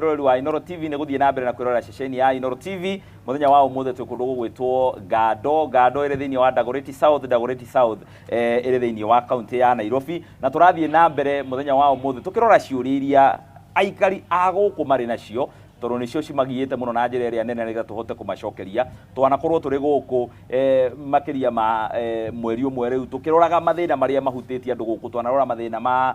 Rori wa Inoro TV ne guthie na mbere na kwirora ceceni ya Inoro TV muthenya wa umuthe tukundu gwitwo Gado ire thiini wa Dagoretti South ire thiini wa county ya Nairobi na turathie na mbere muthenya wa umuthe tukirora ciuria iria aikari aguku mari nacio toro nicio cimagiite muno na njira iria nene niga tuhote kumacokeria twanakorwo turi guku makiria ma mweri umwe riu tukiroraga mathina maria mahutĩtie andu guku twanarora mathina ma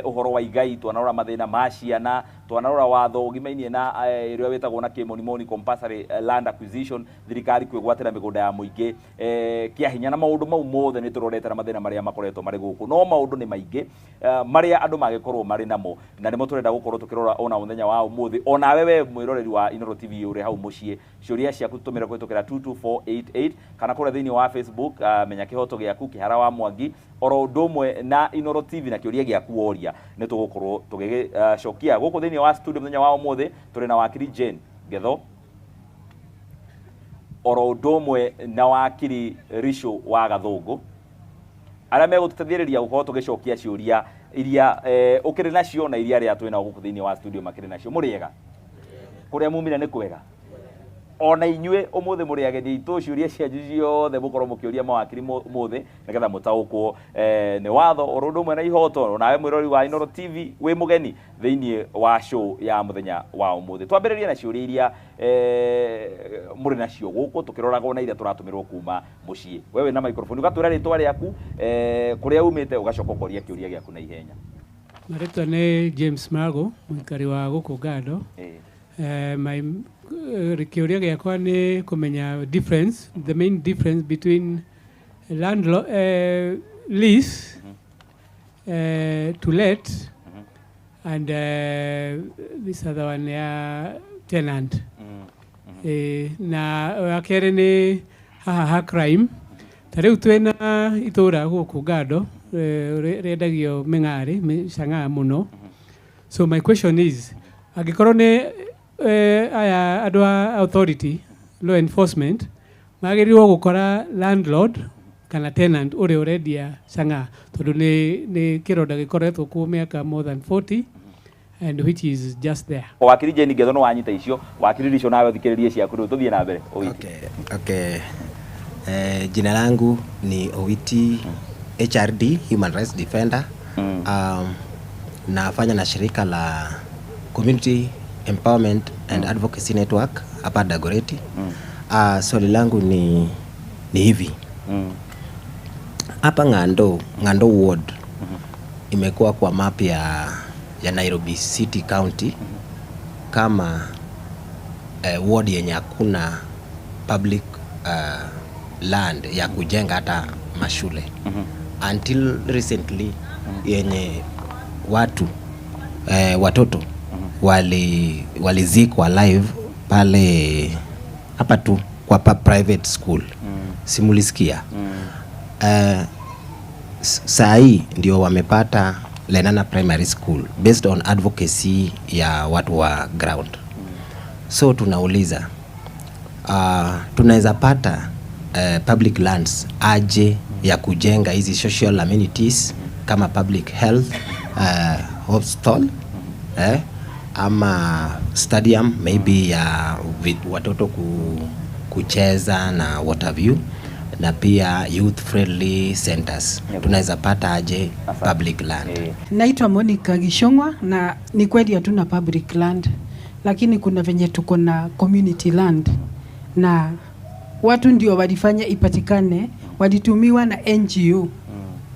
uhoro wa igai twanarora mathina ma ciana twanarora watho gimainie na iria wetagwo na kimonimoni compulsory land acquisition thirikari kwigwatira migunda ya muingi kia hinya na maundu mau mothe ni turorete na mathina maria makoretwo mari guku no maundu ni maingi maria andu magikorwo mari namo na nimo turenda gukorwo tukirora ona muthenya wa umuthi ona wewe mwiroreri wa Inoro TV uri hau mucie ciuria ciaku tumira kwitukira 22488 kana kura thiini wa Facebook menya kihoto giaku kihara wa Mwangi oro ndomwe na Inoro TV na kiuria giaku woria ni tugukorwo tugicokia guku thiini wa studio muthenya wa umuthi turi na wakiri Jane Getho oro ndomwe na wakiri Risho wa Gathungu ara megututethiriria gukorwo tugicokia ciuria iria ukiri nacio na iria ria twina guku thiini wa studio makiri nacio muriega kuria mumira ni kwega ona inyue umuthi muri ageni itu ciuria cianyu ciothe mukorwo mukiuria mawakiri muthi nigetha mutaukwo ni watho orundu mwe na ihoto nawe mwirori wa Inoro TV wi mugeni thiini wa show ya muthenya wa umuthi twambiriria na ciuria iria muri nacio guku tukiroraga na iria turatumirwo kuma mucie wewe na microphone ugatwira ritwa riaku kuria umite ugacokokoria kiuria giaku na ihenya Maretwa ni James Mago mwikari wa guku Gado my kiuria giakwa ni kumenya difference the main difference between landlord lease to let and this other one tenant na akere ni ha crime tariu twena itura guku Gado redagio mengari sanga muno so my question is agikorwo ni aya adwa authority law enforcement magiriwo gukora landlord kana tenant uri uredia sanga tondu ni kironda gikoretwo ku miaka more than 40 and which is just there wakiri Jane Getho no wanyita icio wakiri Risho nawe thikiririe ciaku ru tuthie na mbere okay jina langu ni Owiti HRD Human Rights Defender nafanya na shirika la Community Empowerment and Advocacy Network hapa Dagoretti. Swali langu ni hivi. Hapa Ng'ando Ward imekuwa kwa map ya Nairobi City County kama ward yenye hakuna public land ya kujenga hata mashule. Until recently yenye watoto walizikwa live pale hapa tu kwa private school simulisikia saa hii ndio wamepata Lenana Primary School based on advocacy ya watu wa ground. So tunauliza tunaweza pata public lands aje ya kujenga hizi social amenities kama public health hospital ama stadium maybe ya watoto kucheza na what have you na pia youth friendly centers tunaweza pata aje public land. Naitwa Monica Gishongwa na ni kweli hatuna public land lakini kuna venye tuko na community land na watu ndio walifanya ipatikane walitumiwa na NGO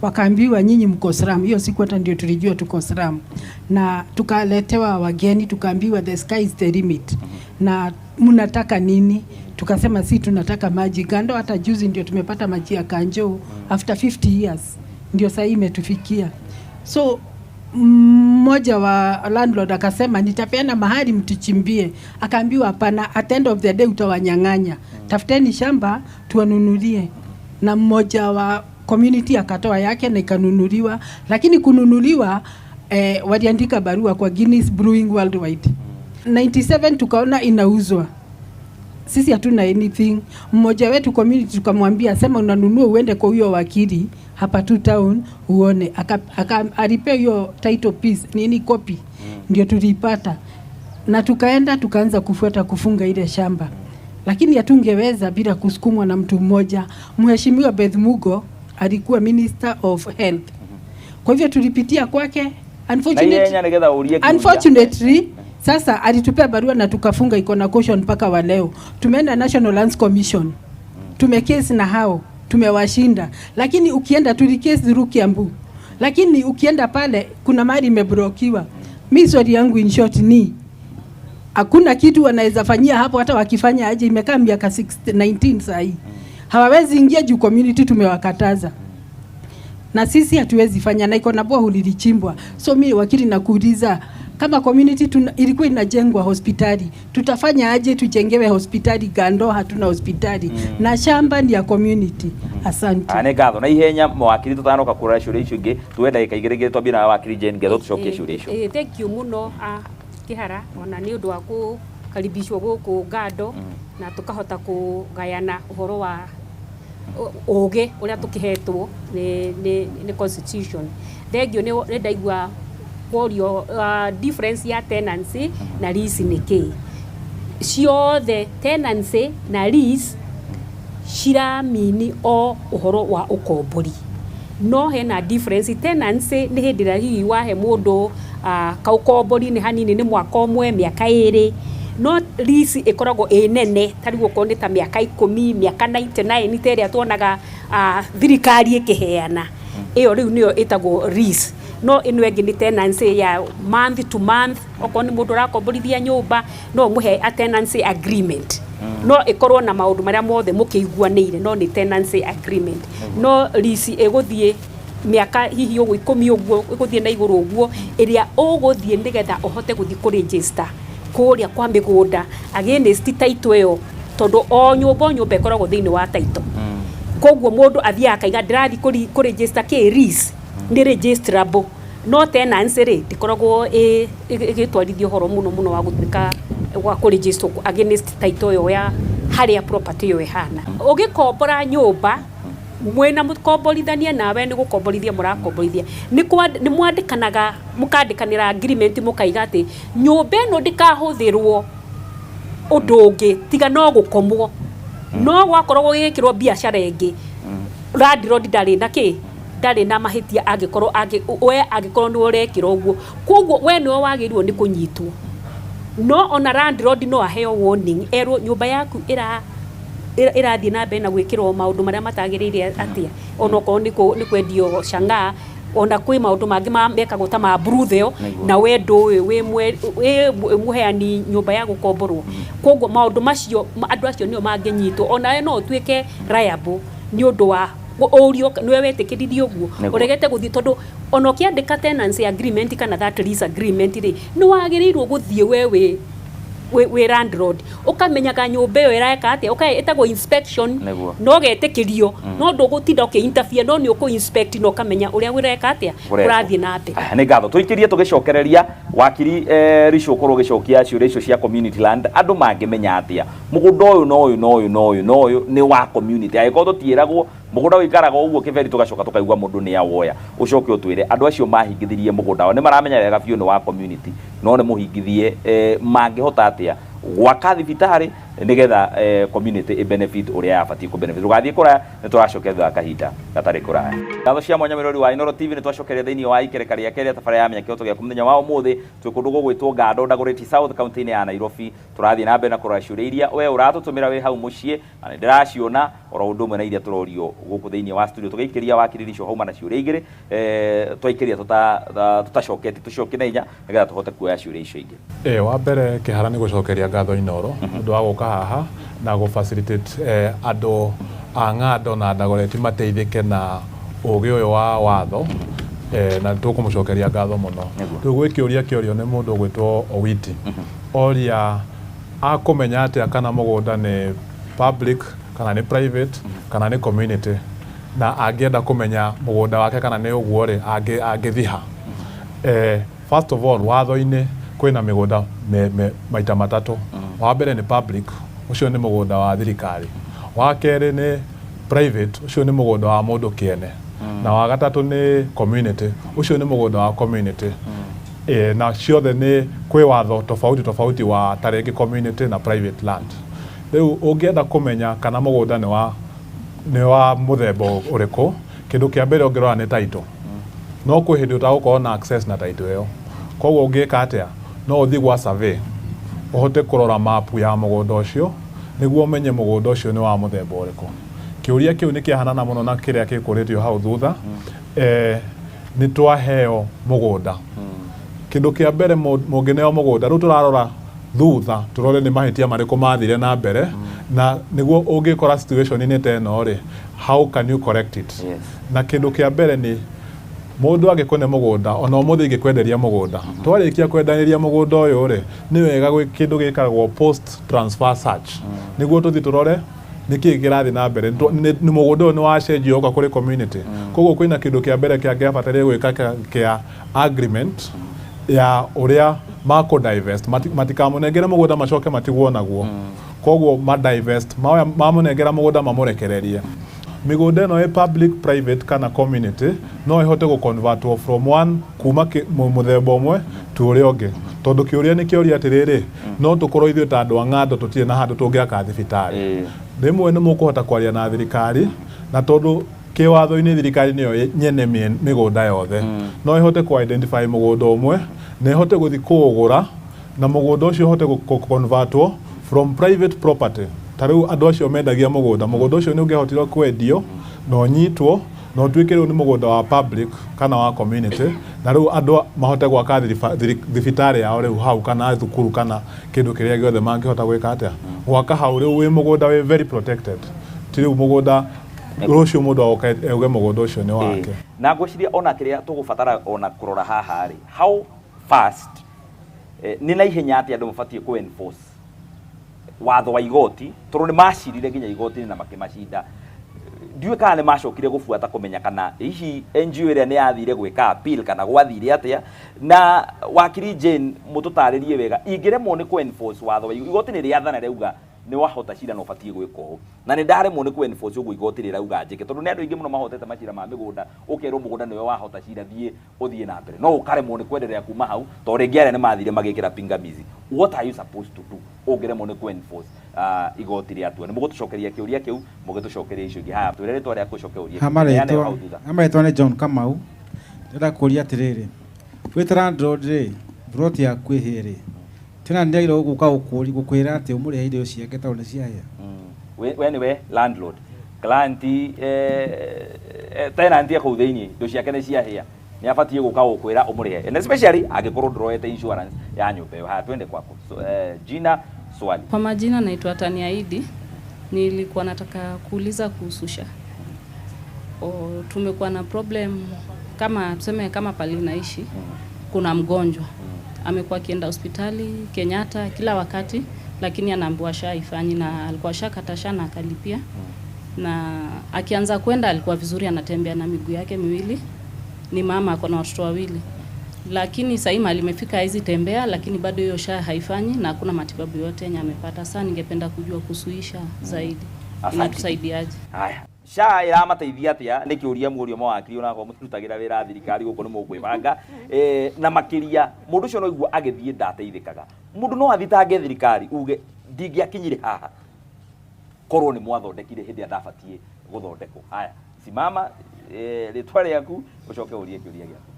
wakaambiwa nyinyi mko slum. Hiyo siku hata ndio tulijua tuko slum na tukaletewa wageni tukaambiwa the sky is the limit na mnataka nini? Tukasema si tunataka maji Gando. Hata juzi ndio tumepata maji ya Kanjo after 50 years ndio sasa imetufikia. So mmoja wa landlord akasema nitapeana mahali mtuchimbie. Akaambiwa hapana, at end of the day utawanyang'anya, tafuteni shamba tuwanunulie. Na mmoja wa community akatoa yake na ikanunuliwa, lakini kununuliwa waliandika barua kwa Guinness Brewing Worldwide. 97 tukaona inauzwa. Sisi hatuna anything. Mmoja wetu community tukamwambia sema unanunua uende kwa huyo wakili hapa tu town uone. Alipe hiyo title piece nini copy ndio tulipata. na tukaanza kufunga ile shamba, lakini hatungeweza bila kusukumwa na mtu mmoja. Mheshimiwa Beth Mugo alikuwa Minister of Health, kwa hivyo tulipitia kwake. Unfortunately sasa alitupea barua na tukafunga, iko na caution mpaka wa leo. Tumeenda National Lands Commission, tumekesi na hao, tumewashinda, lakini ukienda tulikesi Rukiambu, lakini ukienda pale kuna mali imeblokiwa. Mimi swali yangu in short ni hakuna kitu wanaweza fanyia hapo, hata wakifanya aje, imekaa miaka 19 sasa hii. Hawawezi ingia juu community tumewakataza. Na sisi hatuwezi fanya, na iko na boa ulilichimbwa. So mimi wakili nakuuliza, kama community ilikuwa inajengwa hospitali, tutafanya aje tujengewe hospitali Gando? Hatuna hospitali na shamba ni ya community. Asante. Ane gatho na ihenya mwakili tutanoka kura ciuria icio ingi twenda ikaigirige twambie na wakili Jane getho tucokie ciuria icio. Thank you muno Kihara, ona ni undu wa kukaribishwo guku Gando na tukahota kugayana uhoro wa oge uria tukihetwo ni constitution. Thengio ni ndaigua korio difference ya tenancy na lease ni ki. Ciothe tenancy na lease ciramini o uhoro wa ukombori. No hena difference. Tenancy ni hindira hihi wahe mundu kaukombori ni hanini ni mwaka umwe miaka 2. No lease ikoragwo nene, tari guko ni ta miaka 10 miaka 99 teria tuonaga thirikari ikiheana. Iyo riu niyo itagwo lease. No ino engi ni tenancy ya month to month. Oko ni mundu rakomborithia nyumba no muhe a tenancy agreement. No ikorwo na maundu maria mothe mukiiguanire, no ni tenancy agreement. No lease eguthie miaka hihi ugu 10 uguo, iguthie na iguru uguo, iria uguthie nigetha uhote guthie ku register kuria kwa migunda against title iyo, tondu o nyumba ikoragwo thiini wa title. Koguo mundu athia akaiga ndirathi ku register ki lease ni registrable. No tenancy ri tikoragwo igitwarithio horo muno wa guthika wa ku register against title iyo ya haria property iyo ihana. Ugikombora nyumba mwena mukomborithania nawe ni gukomborithia murakomborithia ni mwandikanaga mukandikanira agreement mukaiga ati nyumba ino ndikahuthirwo undu ungi tiga no gukomwo. No gwakorwo gigikirwo biashara ingi landlord ndari na mahitia agikorwo ni urekira uguo, koguo we no wagirwo ni kunyitwo. No ona landlord no aheo warning, erwo nyumba yaku irathie na mbere na gwikirwo maundu maria matagirire atia. Ona ko ni kwendio shanga, ona kwi maundu mangi mekagwo ta ma brutheo na wendo we muheani nyumba ya gukomborwo. Koguo maundu macio andu acio nio manginyitwo. Ona no tuike liable ni undu wa urio niwe wetikiririe uguo uregete guthie, tondu ona kiandika tenancy agreement kana that lease agreement ri ni wagirirwo guthie we landlord ukamenyaga nyumba iyo ireka atia, etagwo inspection no getikirio. No ndugutinda ukiinterfere, no ni uku inspect no kamenya uria wireka atia urathie na mbe. Ni gatho tuikirie tugicokereria wakiri Richo ukorwo gicokia ciuria icio cia community land. Andu mangimenya atia mugunda uyu ni wa community? Aiko tutiragwo mugunda wikaraga uguo kiberi tugacoka tukaigua mundu ni awoya. Ucoke utwire andu acio mahingithirie mugunda wao ni maramenya wega biu ni wa community, no ni muhingithie mangihota atia gwaka thibitari nigetha community benefit uria yabati ku benefit. Ugathie kura ni turacokerera kahinda gatari kuraya. Gatho cia mwanya mirori wa Inooro TV ni twacokeria thiini wa ikereka ria keri tabara ya menya kioto gia kumenya wao muthi twi kundu gugwitwo Gando Dagoretti South county ni ya Nairobi. Turathie na mbere na kurora ciuria iria we uratutumira wi hau mucii na ndiraciona oro undu mwe na iria turorio guku thiini wa studio tugikiria wakiri Richo hauma na ciuria igiri twaikiria tutacoketi tucoke na inya nigetha tuhote kuoya ciuria icio ingi. Wa mbere Kihara ni gucokeria ngatho Inooro ndu wa guka haha na go facilitate andu a Gando na Dagoretti mateithike na ugi uyu wa watho na tukumucokeria ngatho muno. Tugwikiuria kiorio ni mundu gwitwo Owiti oria akumenya atia kana mugunda ni public kana ni private kana ni community, na angienda kumenya mugunda wake kana ni uguo ri angithiha. First of all watho-ini kwina migunda maita matatu. Wa mbere ni public, ucio ni mugunda wa thirikari. Wa keri ni private, ucio ni mugunda wa mundu kiene. Na wa gatatu ni community, ucio ni mugunda wa community. na ciothe nĩ kwĩ watho tofauti wa tarĩngĩ community na private land. Rĩu ũngĩenda kũmenya kana mũgũnda nĩ wa mũthemba ũrĩkũ, kĩndũ kĩa mbere ũngĩrora nĩ title. No kwĩ hĩndĩ ũtagũkorwo na access na title ĩyo. Koguo ũngĩka atĩa? No ũthiĩ gwa survey, ũhote kũrora mapu ya mũgũnda ũcio nĩguo ũmenye mũgũnda ũcio nĩ wa mũthemba ũrĩkũ. Kĩũria kĩu nĩ kĩahanana mũno na kĩrĩa gĩkũrĩtio hau thutha. Nĩ twaheo mũgũnda. Kĩndũ kĩa mbere mũngĩneo mũgũnda, rĩu tũrarora thutha tũrore nĩ mahĩtia marĩkũ mathire na mbere, na nĩguo ũngĩkora situation-inĩ ta ĩno rĩ, how can you correct it? Na kĩndũ kĩa mbere nĩ mũndũ agĩkũne mũgũnda, ona ũmũthĩ ingĩkwenderia mũgũnda, twarĩkia kwendanĩria mũgũnda ũyũ rĩ, nĩ wega kĩndũ gĩkagwo post transfer search, nĩguo tũthiĩ tũrore nĩkĩ kĩrathiĩ na mbere, nĩ mũgũnda ũyũ nĩ wacenjio ũka kũrĩ community. Koguo kwĩna kĩndũ kĩa mbere kĩangĩabatarire gwĩka kĩa agreement ya ũrĩa makũ-divest, matikamũnengere mũgũnda macoke matigwo naguo. Koguo ma-divest, mamũnengera mũgũnda mamũrekererie. Mĩgũnda ĩno ĩ public, private kana community no ĩhote gũ-convertwo from one kuma mũthemba ũmwe to ũrĩa ũngĩ. Tondũ kĩũria nĩ kĩũria atĩrĩrĩ, no tũkorwo ithuĩ ta andũ a Ng'ando tũtirĩ na handũ tũngĩaka thibitarĩ. Rĩmwe nĩ mũkũhota kwaria na thirikari, na tondũ kĩwatho-inĩ thirikari nĩyo nyene mĩgũnda yothe, no ĩhote kũ-identify mũgũnda ũmwe na ĩhote gũthiĩ kũũgũra, na mũgũnda ũcio ũhote gũ-convertwo from private property. Ta rĩu andũ acio mendagia mũgũnda ũcio nĩ ũngĩhotirwo kwendio na ũnyitwo na ũtuĩke rĩu nĩ mũgũnda wa public kana wa community, na rĩu andũ mahote gwaka thibitarĩ yao rĩu hau kana thukuru kana kĩndũ kĩrĩa gĩothe mangĩhota gwĩka atĩa, gwaka hau rĩu wĩ mũgũnda wĩ very protected. Ti rĩu mũgũnda rũciũ mũndũ auge mũgũnda ũcio nĩ wake. Na ngwĩciria ona kĩrĩa tũgũbatara ona kũrora haha rĩ, how fast nĩ na ihenya atĩ andũ mabatiĩ kũ-enforce watho wa igoti, tondũ nĩ macirire nginya igoti-inĩ na makĩmacinda. Ndiũĩ kana nĩ macokire gũbuata kũmenya kana hihi NGO ĩrĩa nĩ yathire gwĩka appeal kana gwathire atĩa. Na wakiri Jane mũtũtarĩrie wega, ingĩremwo nĩ kũ-enforce watho wa igoti nĩ rĩathana rĩauga nĩ wahota cira na ũbatiĩ gwĩka ũũ, na nĩ ndaremwo nĩ kũ-enforce ũguo igoti rĩrauga njĩke, tondũ nĩ andũ aingĩ mũno mahotete macira ma mĩgũnda, ũkerwo mũgũnda nĩwe wahota cira ũthiĩ na mbere, no ũkaremwo nĩ kwenderea kuma hau tondũ rĩngĩ arĩa nĩ mathire magĩkĩra pingamizi. What are you supposed to do ũngĩremwo nĩ kũ-enforce igoti rĩatua? Nĩ mũgũtũcokeria kĩũria kĩu, mũgĩtũcokeria icio ingĩ. Haya, twĩre rĩtwa rĩaku ũcoke ũrie. Amaretwo nĩ John Kamau. Ndĩrenda kũria atĩrĩrĩ, wĩ landlord rĩ, plot yaku ĩhĩ tena ndiragĩrwo gũka gũkwĩra atĩ ũmũrĩhe indo ciake tondũ nĩ ciahĩa. We nĩwe landlord, client tenant kũu thĩinĩ indo ciake nĩ ciahĩa, nĩ abatiĩ gũka gũkwĩra ũmũrĩhe, and especially angĩkorwo ndũroete insurance ya nyũmba ĩyo. Haya, twende kwako. Jina, swali. Kwa majina naitwa Tania Idi. Nilikuwa nataka kuuliza kuhusu SHA. Tumekuwa na problem kama tuseme kama pale naishi kuna mgonjwa amekuwa akienda hospitali Kenyatta kila wakati, lakini anaambiwa SHA ifanyi, na alikuwa shakata SHA na akalipia, na akianza kwenda alikuwa vizuri, anatembea na miguu yake miwili, ni mama ako na watoto wawili, lakini sasa hivi alimefika hizi tembea, lakini bado hiyo SHA haifanyi na hakuna matibabu yote yenye amepata. Sasa ningependa kujua kuhusu SHA zaidi, inatusaidiaje? Haya, SHA ĩramateithia atĩa nĩ kĩũria mũrio mawakiri ona kwa mũtutagĩra wĩra thirikari gũkũ nĩ mũkwĩbanga na makĩria mũndũ ũcio no igua agĩthiĩ ndateithĩkaga. Mũndũ no athitange thirikari uge ndingĩakinyire haha korwo nĩ mwathondekire hĩndĩ ĩrĩa ndabatiĩ gũthondekwo. Haya, simama rĩtwa rĩaku ũcoke ũrie kĩũria gĩaku.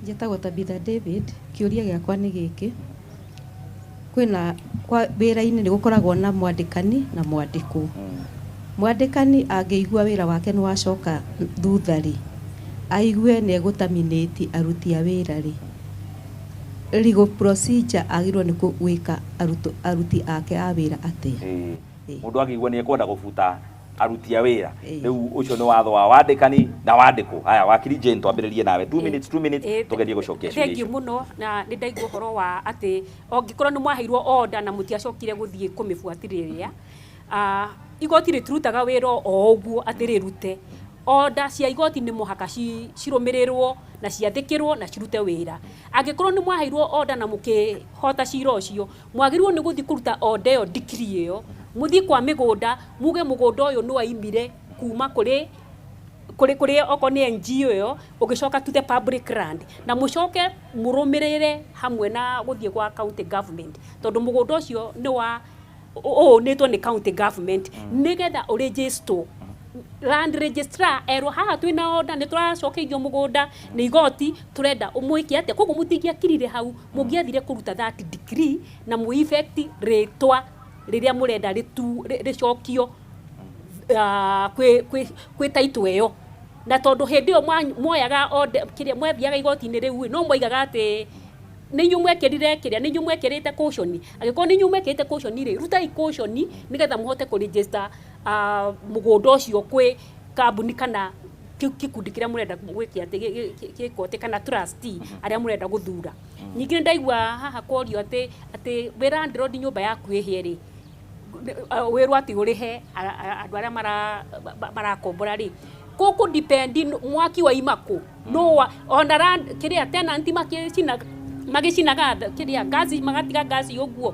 Njĩtagwo Tabitha David. Kĩũria gĩakwa nĩ gĩkĩ: kwĩna kwa wĩra-inĩ nĩ gũkoragwo na mwandĩkani na mwandĩkwo. Mwandĩkani angĩigua wĩra wake nĩ wacoka thutha rĩ, aigue nĩ egũtaminĩti aruti a wĩra rĩ, legal procedure agĩrĩirwo nĩ gwĩka aruti ake a wĩra atĩa? Mũndũ angĩigua nĩ ekwenda gũbuta aruti a wĩra, rĩu ũcio nĩ watho wa wandĩkani na wandĩkwo. Haya, wakiri Jane, twambĩrĩrie nawe 2 minutes tũgerie gũcokia ciũria icio. Thengiũ mũno, na nĩ ndaigua ũhoro wa atĩ ongĩkorwo nĩ mwaheirwo order na mũtiacokire gũthiĩ kũmĩbuatĩrĩria, igoti rĩtirutaga wĩra o ũguo atĩ rĩrute. Order cia igoti nĩ mũhaka cirũmĩrĩrwo na ciathĩkĩrwo na cirute wĩra. Angĩkorwo nĩ mwaheirwo order na mũkĩhota cira ũcio, mwagĩrĩirwo nĩ gũthiĩ kũruta order ĩyo, decree ĩyo, mũthiĩ kwa mĩgũnda, muge mũgũnda ũyũ nĩ waimire kuma kũrĩ kuri oko ni NGO yo ugicoka to the public land na mucoke murumirire hamwe na guthie gwa county government tondu mugundo ucio ni wa nitwo ni county government nigetha uregister land registrar ero haha twina order ni turacokeithio mugunda ni igoti turenda umwiki atia koguo mutingia kirire hau mungiathire kuruta that degree na mu effect ritwa riria murenda ricokio kwi title eyo na tondu hindi yo moyaga order kiria mwethiaga igoti-ini riu no moigaga ati ni nyumwekerire kiria ni nyumwekirite caution agiko ni nyumwekirite caution ri rutai caution nigetha muhote ku register mugunda ucio kwi kambuni kana kikundi kiria murenda gwikia ati gikote kana trustee aria murenda guthura nyingi ndaigua haha korio ati we landlord nyumba yaku ihieri wirwo ati urihe andu aria marakombora ri kuku depend mwaki wa imako no ona kiria tenant magicinaga kiria gazi magatiga gazi uguo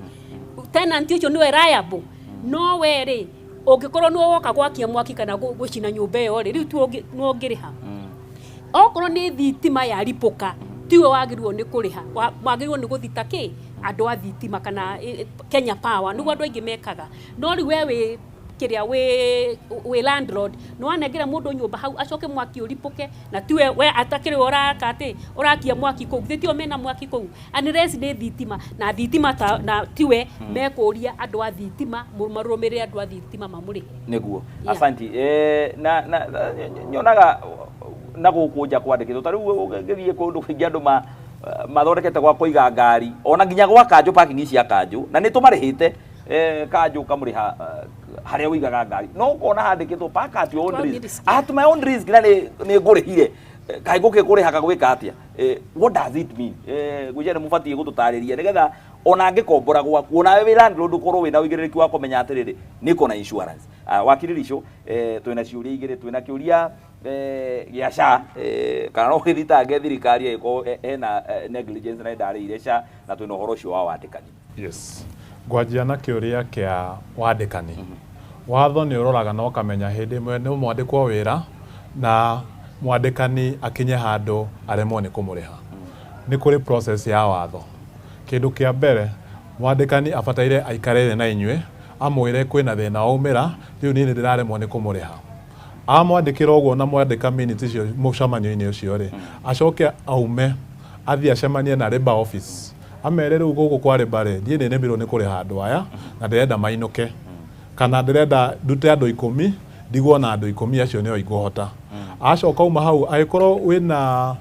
tenant ucio niwe reliable no we ri ungikorwo ni woka gwakia mwaki kana gucina nyumba iyo ri riu tu no ngiriha okorwo ni thitima ya ripoka tiwe wagirwo ni kuriha wagirwo ni guthita ki andu a thitima kana Kenya Power niguo andu aingi mekaga no ri we kiria we landlord no anengera mundu nyumba hau acoke mwaki uripoke na tiwe we atakire uraka ati urakia mwaki kou thitio mena mwaki kou unless ni thitima na thitima na tiwe mekuria andu a thitima marumirire andu a thitima mamuri niguo asanti na nyonaga na gukunja kwandikithwo tariu ngithie kundu kwingi andu mathondekete gwa kuiga ngari ona nginya gwa kanjo parking cia kanjo na nitumarihite kanjo kamuriha haria wigaga ngari no kona handikithwo park at your own risk at my own risk na ni ngurihire kai guke kuriha gwika atia what does it mean gujere mubatie gututariria nigetha ona ngikombora gwaku ona we landlord ukorwo wina wigiriki wa kumenya atiriri niko na insurance wakiririsho twina ciuria igire twina kiuria ya SHA kana no githitange thirikari iko ena negligence na ndarire SHA na twina horo cio wa wandikani yes ngwanjia na kiuria kia wandikani watho ni uroraga no kamenya hindi imwe ni mwandikwo wira na mwandikani akinye handu aremwo ni kumuriha ni kuri process ya watho kindu kia mbere mwandikani abataire aikare na inywe amwire kwina thina waumira riu ni ndiraremwo ni kumuriha amwandikira uguo na mwandika minutes icio mucamanio-ini ucio ri acoke aume athie acemanie na Labour office amere riu guku kwa Labour ri ndie nenemirwo ni kuriha andu aya na ndirenda mainuke kana ndirenda ndute andu 10 ndigwo na andu 10 acio nio iguhota acoka uma hau agikorwo wina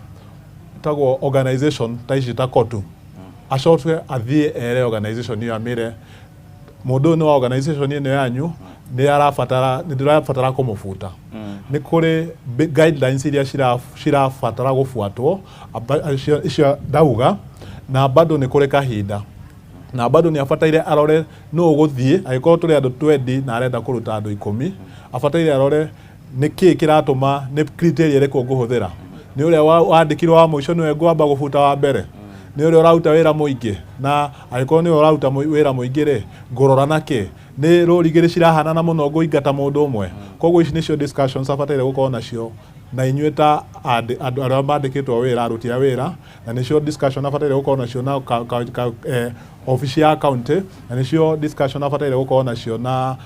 tagwo organization ta ici ta kotu acoke athie ere organization iyo amire mundu no organization ino yanyu ni ndirabatara kumufuta ni kuri guidelines iria cirabatara gufuatwo icio ndauga na bado ni kuri kahinda na bado ni abataire arore no guthie agikorwo turi andu 20 na arenda kuruta andu 10 abataire arore niki kiratuma ni criteria iriko nguhuthira ni uria wandikirwo wa muico niwe ngwamba gufuta wa mbere ni uria urauta wira muingi na agikorwo ni urauta wira muingi ri ngurora naki ni rurigiri cirahana muno nguingata mundu umwe koguo ici nicio discussions abataire gukorwo nacio na inyueta andu aria mandikitwo wira aruti a wira na nicio discussion abataire gukorwo nacio na office ya county na nicio discussion abataire gukorwo nacio na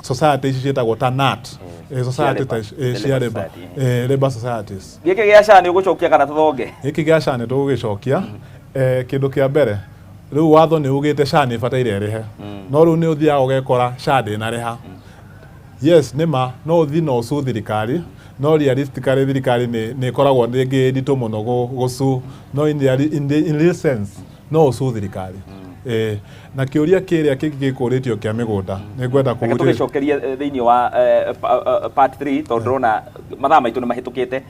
society ici cietagwo ta NAT society cia Labour societies giki gia SHA ni ugucokia kana tuthonge giki gia SHA ni tugugicokia kindu kia mbere riu watho ni ugite SHA ni bataire rihe no riu ni uthiaga ugekora SHA ndina riha yes nima no uthi no su thirikari no realistically thirikari ni koragwo ndingi ndito muno gucu no in real sense no su thirikari na kiuria kiria gikuritio kia migunda ni ngwenda kugutia tugicokerie thiini wa part 3 tondu na mathaa maitu ni mahitukite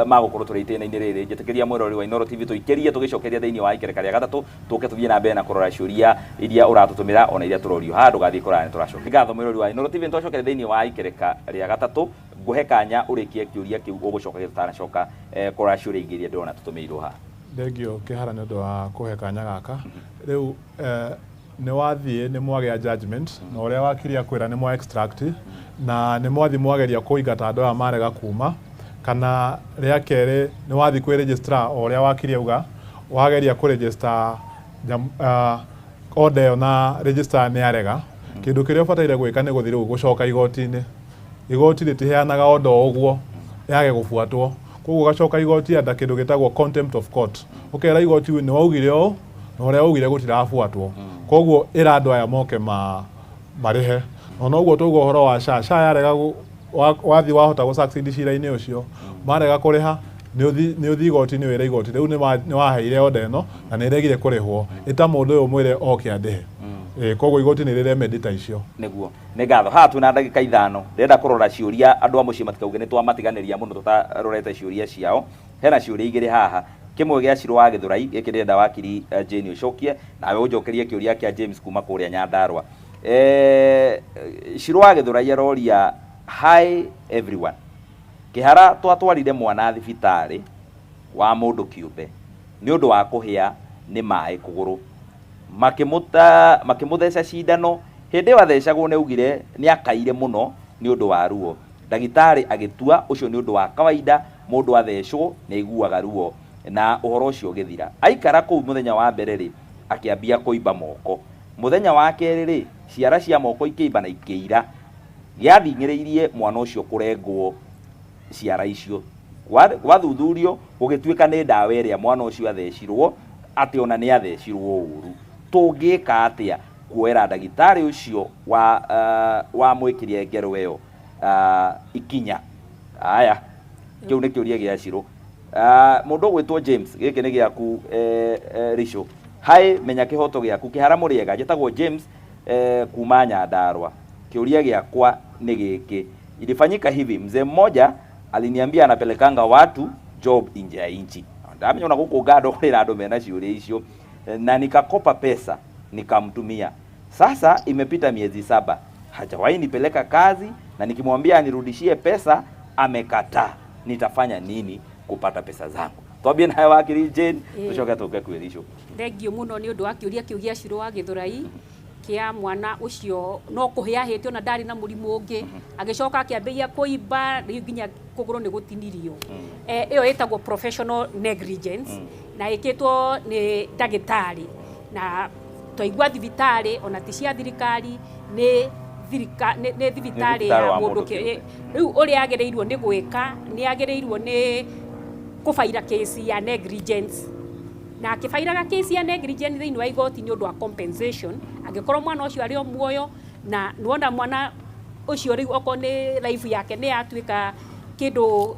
magukorwo turiite na ini riri njitikiria mwirori wa Inooro TV tuikerie tugicokeria thiini wa ikereka ria gatatu tuke tuthie na mbere na kurora ciuria iria uratutumira ona iria turorio handu gathie kurani turacokeria ngatho mwirori wa Inooro TV nitwacokeria thiini wa ikereka ria gatatu nguhe kanya urikie kiuria kiu ugucokeria tutanacoka kurora ciuria ingi iria ndona tutumirwo ha thengio kihara ni undu wa kuhe kanya gaka riu nĩ wathiĩ nĩ mwagĩa judgment na ũrĩa wakiri akwĩra nĩ mwa extract na nĩ mwathi mwageria kũingata andũ aya marega kuma, kana rĩa kerĩ nĩ wathi kwĩ registrar o ũrĩa wakiri auga wageria kũ register order na registrar nĩ arega, kĩndũ kĩrĩa ũbataire gwĩka nĩ gũthiĩ rĩu gũcoka igoti-inĩ. Igoti rĩtiheanaga order ũguo yage gũbuatwo, koguo gacoka igoti anda kĩndũ gĩtagwo contempt of court, ũkera igoti nĩ waugire ũũ na ũrĩa waugire gũtirabuatwo, koguo ĩra andũ aya moke marĩhe. Na ũguo tũguo ũhoro wa SHA yarega wathi wahota gũ succeed cira-inĩ ũcio marega kũrĩha nĩ ũthi igoti-inĩ wĩra igoti rĩu nĩ waheire order ĩno na nĩ ĩregire kũrĩhwo ĩta mũndũ ũyũ mwĩre oke andĩhe. Koguo igoti nĩ rĩremedita icio nĩguo nĩ ngatho. Haha twĩna ndagĩka 5 ndĩrenda kũrora ciũria andũ a mũciĩ matikauge nĩ twamatiganĩria mũno tũtarorete ciũria ciao. Hena ciũria igĩrĩ haha, kĩmwe gĩa Shirũ wa Gĩthũrai gĩkĩ ndĩrenda wakiri Jane ũcokie nawe ũnjokerie kĩũria kĩa James kuma kũrĩa Nyandarua. Shirũ wa Gĩthũrai aroria hi everyone, kĩhara twatwarire mwana thibitarĩ wa mũndũ kĩũmbe nĩ ũndũ wa kũhĩa nĩ maĩ kũgũrũ, makĩmũtheca cindano, hĩndĩ ĩyo athecagwo nĩ augire nĩ akaire mũno nĩ ũndũ wa ruo, ndagĩtarĩ agĩtua ũcio nĩ ũndũ wa kawaida, mũndũ athecwo nĩ aiguaga ruo na ũhoro ũcio ũgĩthira. Aikara kũu mũthenya wa mbere rĩ akĩambia kũimba moko, mũthenya wa kerĩ rĩ ciara cia moko ikĩimba na ikĩira, gĩathingĩrĩirie mwana ũcio kũrengwo ciara icio, gwathuthurio gũgĩtuĩka nĩ ndawa ĩrĩa mwana ũcio athecirwo atĩ ona nĩ athecirwo ũru. Tũngĩka atĩa kuoera ndagĩtarĩ ũcio wa mwĩkĩria ngero ĩyo ikinya? Aya, kĩu nĩ kĩũria gĩa Shirũ. Mũndũ ũgwĩtwo James, gĩkĩ nĩ gĩaku Rĩco. Hai, menya kĩhoto gĩaku, kĩhara mũrĩega, njĩtagwo James kuma Nyandarua. Kĩũria gĩakwa nĩ gĩkĩ: ilifanyika hivi, mzee mmoja aliniambia anapelekanga watu job nje ya nchi. Ndamenya ona gũkũ Gado kwĩna andũ mena ciũria icio, na nikakopa pesa nikamtumia. Sasa imepita miezi 7 hajawahi nipeleka kazi, na nikimwambia anirudishie pesa amekataa. Nitafanya nini kupata pesa zangu? Twambie naye wakiri Jane tucoke tũke kwĩ Rĩco. Thengio mũno nĩ ũndũ wa kĩũria kĩu gĩa Shirũ wa Gĩthũrai kia mwana ũcio no kũhĩa hĩtĩ ona ndarĩ na mũrimũ ũngĩ, agĩcoka akĩambĩrĩria kũimba rĩu nginya kũgũrũ nĩ gũtinirio. Ĩyo ĩtagwo professional negligence na ĩkĩtwo nĩ ndagĩtarĩ, na twaigua thibitarĩ ona ti cia thirikari nĩ thibitarĩ ya mũndũ kĩũmbe. Rĩu ũrĩa agĩrĩirwo nĩ gwĩka nĩ agĩrĩirwo nĩ kũbaira kesi ya negligence, na akĩbairaga kesi ya negligence thĩinĩ wa igoti nĩ ũndũ wa compensation, angĩkorwo mwana ũcio arĩ o muoyo na nĩwona mwana ũcio rĩu okorwo nĩ life yake nĩ yatuĩka kĩndũ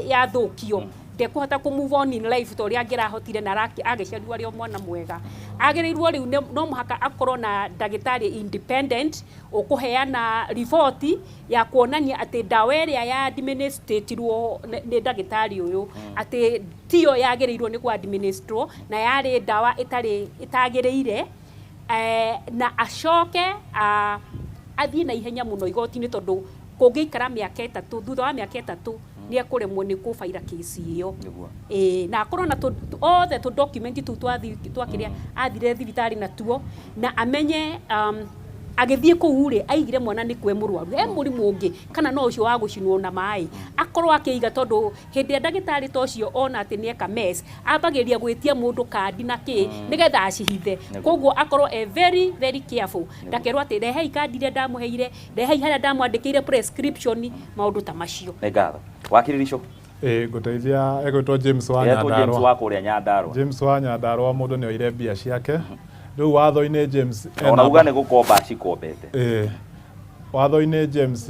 yathũkio, ndekũhota kũ move on in life to ũrĩa angĩrahotire na agĩciarirwo arĩ o mwana mwega. Agĩrĩirwo rĩu no mũhaka akorwo na ndagĩtarĩ independent ũkũheana riboti ya kuonania atĩ ndawa ĩrĩa ya administratirwo nĩ ndagĩtarĩ ũyũ atĩ tiyo yagĩrĩirwo nĩ administrwo na yarĩ ndawa itagĩrĩire, na acoke athiĩ na ihenya mũno igoti-inĩ, tondũ kũngĩikara mĩaka 3 thutha wa mĩaka 3 nĩ ekũremwo nĩ kũbaira kesi ĩyo. Na akorwo na othe tũ document tu twakĩrĩa athire thibitarĩ natuo, na amenye agĩthiĩ kũu rĩ aigire mwana nĩ kwe mũrwaru mũrimũ ũngĩ kana no ũcio wa gũcinwo na maĩ, akorwo akĩiga, tondũ hĩndĩ ndagĩtarĩ ta ũcio ona atĩ nĩ eka mess ambagĩrĩria gwĩtia mũndũ kandi na kĩ nĩgetha acihithe. Koguo akorwo very very careful, ndakerwo atĩ rehei kandi iria ndamũheire, rehei harĩa ndamwandĩkĩire prescription, maũndũ ta macio. Ngatho. Wakiri Rĩco. Ngũteithia egwĩtwo James wa Nyandarua. James wa Nyandarua mũndũ nĩ oire mbia ciake. Rĩu watho-inĩ James onauga nĩ gũkomba cikombete. Watho-inĩ James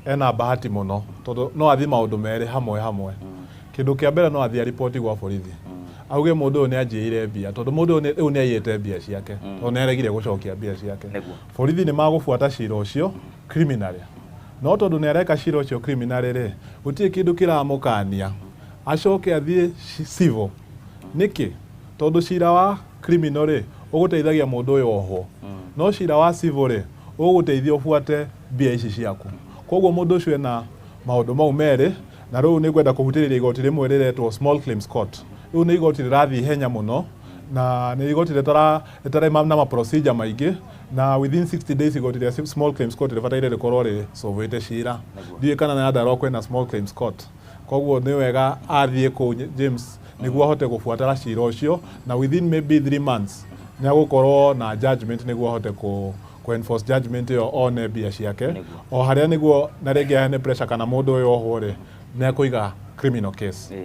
ena bahati mũno, tondũ no athi maũndũ merĩ hamwe. Kĩndũ kĩa mbere no athi aripoti gwa borithi auge mũndũ ũyũ nĩ anjĩire mbia, tondũ mũndũ ũyũ nĩ aiyĩte mbia ciake, tondũ nĩ aregire gũcokia mbia ciake. Borithi nĩ magũbuata cira ũcio criminally, no tondũ nĩ areka cira ũcio criminally rĩ gũtirĩ kĩndũ kĩramũkania acoke athiĩ civil. Nĩkĩ? Tondũ cira wa criminal rĩ ũgũteithagia mũndũ ũyũ oho, no cira wa civil rĩ ũgũteithia ũbuate mbia ici ciaku. Koguo mũndũ ũcio ena maũndũ mau merĩ, na rĩu nĩ ngwenda kũhutĩrĩria igoti rĩmwe rĩretwo Small Claims Court. Rĩu nĩ igoti rĩrathiĩ ihenya mũno na nä igoti rä na procedure maingä na within 60 days igoti rä small claims court rĩbataire rĩkorwo rĩ solvĩte cira ndiũĩ kana nĩ Nyandarua kwĩna small claims court koguo nĩ wega athiĩ kũu James nĩguo ahote gũbuatĩra cira ũcio na within maybe 3 months nĩ agũkorwo na judgment nĩguo ahote ku enforce judgment ĩyo one mbia ciake o harĩa nĩguo na rĩngĩ ahene pressure kana mũndũ ũyũ ohwo rĩ nĩ ekũiga criminal case.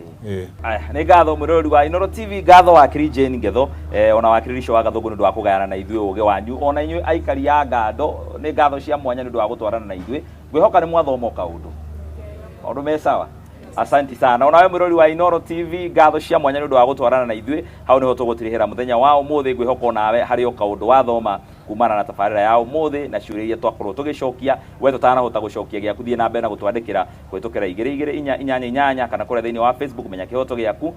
Aya nĩ ngatho mũrori wa Inooro TV, ngatho wakiri Jane Ngetho ona wakiri Richo wa Gathũngũ nĩ ũndũ wa kũgayana na ithuĩ ũgĩ wanyu, ona inyuĩ aikari ya Ngando nĩ ngatho cia mwanya nĩ ũndũ wa gũtwarana na ithuĩ, ngwĩhoka nĩ mwathoma kaũndũ maũndũ me sawa. Asanti sana. Ona we mũrori wa Inooro TV, ngatho cia mwanya nĩ ũndũ wa gũtwarana na ithuĩ, hau nĩho tũgũtirĩhĩra mũthenya wa ũmũthĩ, ngwĩhoka nawe harĩ o kaũndũ wathoma kumana na tabarĩra ya ũmũthĩ na ciũria iria twakorwo tũgĩcokia, we tũtanahota gũcokia gĩaku thiĩ na mbere na gũtwandĩkĩra kũhĩtũkĩra 2288 kana kũrĩa thĩinĩ wa Facebook menya kĩhoto gĩaku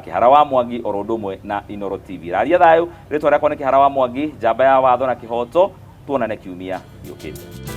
Kĩhara wa Mwangi oro ũndũ ũmwe na Inooro TV. Raria thayũ, rĩtwa rĩakwa nĩ Kĩhara wa Mwangi, njamba ya watho na kĩhoto, tuonane kiumia gĩũkĩte.